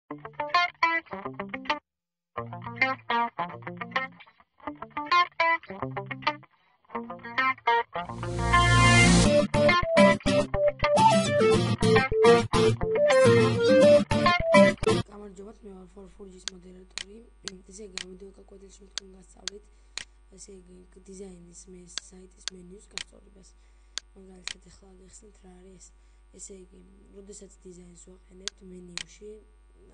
გამარჯობათ, მე ვარ ForForge-ის მოდერატორი. ესე იგი, ამ ვიდეო გაკვეთილში მე თქვენ გასწავლით, ესე იგი, დიზაინის საიტის მენიუს გასწავლებას. მაგალითად, ახლა გახსნით რა არის ეს. ესე იგი, როდესაც დიზაინს ვაყენებთ მენიუში,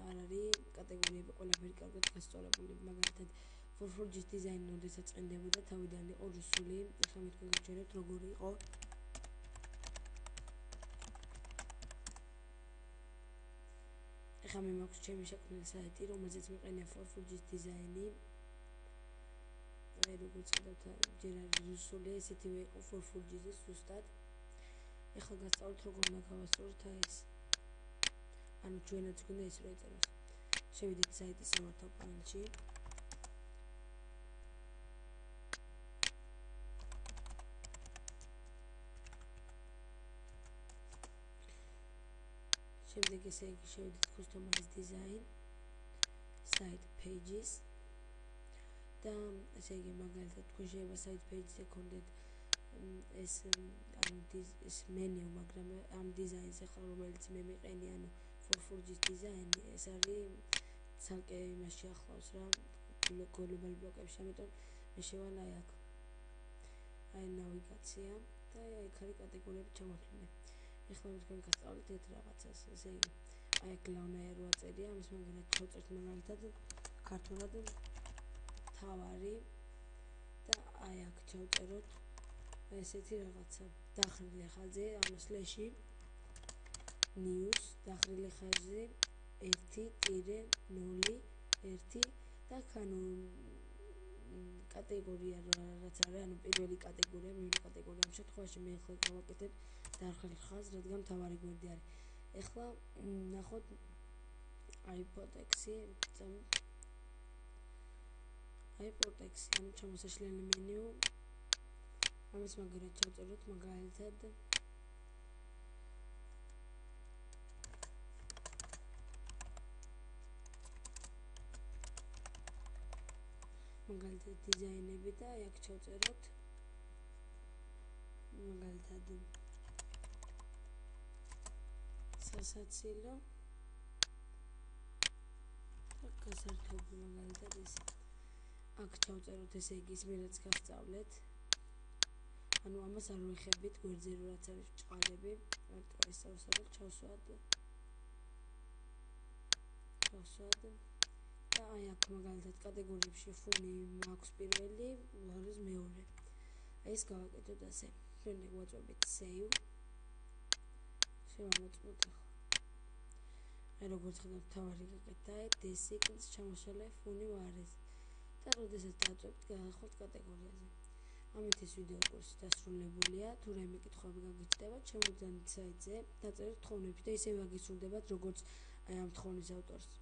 არ არის კატეგორიები ყველაფერი კარგად გასწავლებული. მაგალითად, ForForge-ის დიზაინი როდესაც წინდებოდა, თავიდან იყო რუსული. ახლა მე თქვენ გავჩერებთ როგორი იყო. ახლა მე მაქვს ჩემი შექმნილი საიტი, რომელზეც მიყენია ForForge-ის დიზაინი. აი როგორც ხედავთ, ჯერ არის რუსული, ესეთივე იყო ForForge-ის ზუსტად. ახლა გასწავლით როგორ უნდა გავასწოროთ ეს. ანუ ჩვენაც გვინდა ის რა ეწეროს. შევიდეთ საიტის სამართავ პანელში. შემდეგ ესე იგი შევიდეთ customize design site pages და ესე იგი მაგალითად თქვენ შეიძლება site pages-ზე გქონდეთ ეს menu, მაგრამ ამ დიზაინს ახლა რომელიც მე მიყენი, ანუ ForForge-ის დიზაინი, ეს არის ცალკე იმაში ახლავს რა global block-ებში, ამიტომ მე შევალ აი აქ. აი ნავიგაცია და აი აქ არის კატეგორიები ჩამოთვლილი. ახლა მე თქვენ გასწავლით ერთ რაღაცას, ესე იგი, აი აქ გლავნაია რო აწერია, ამის მაგალითად ჩავწერთ მაგალითად ქართულად თავარი და აი აქ ჩავწეროთ ესეთი რაღაცა დახრილი ხაზი, ანუ სლეში news დახრილი ხაზი 1-0-1 და ანუ კატეგორია რაც არის, ანუ პირველი კატეგორია, მეორე კატეგორია. ამ შემთხვევაში მე ახლა გავაკეთებ დახრილი ხაზს, რადგან მთავარი გვერდი არის. ახლა ნახოთ iProtex-ი, ანუ ჩამოსაშლელი მენიუ. ამის მაგალითად ჩავწეროთ მაგალითად დიზაინები და აი აქ ჩავწეროთ მაგალითად სასაცილო და გასართობი მაგალითად ეს. აქ ჩავწეროთ ესე იგი ის რაც გასწავლეთ. ანუ ამას არ ვიხებით გვერდზე რაც არის ჭყალები, მარტო ეს ავსავთ ჩავსვათ და აი აქ მაგალითად კატეგორიებში ფონი მაქვს პირველი, არის მეორე. აი ეს გავაკეთოთ ასე. შემდეგ ვაწვევით save. შევამოწმოთ ახლა. აი როგორც ხედავთ, თავარი გაკეთდა, D6 ჩამოშალე ფონი ვარეს. და როდესაც დავწვევთ, გაახვალთ კატეგორიაზე. ამით ეს ვიდეო კურსი დასრულებულია. თუ რაიმე კითხვები გაგიჩნდებათ, შემოგზავნით საიტზე, დაწერეთ თხოვნებში და ისევე აგისურვებათ როგორც აი ამ თხოვნის ავტორს.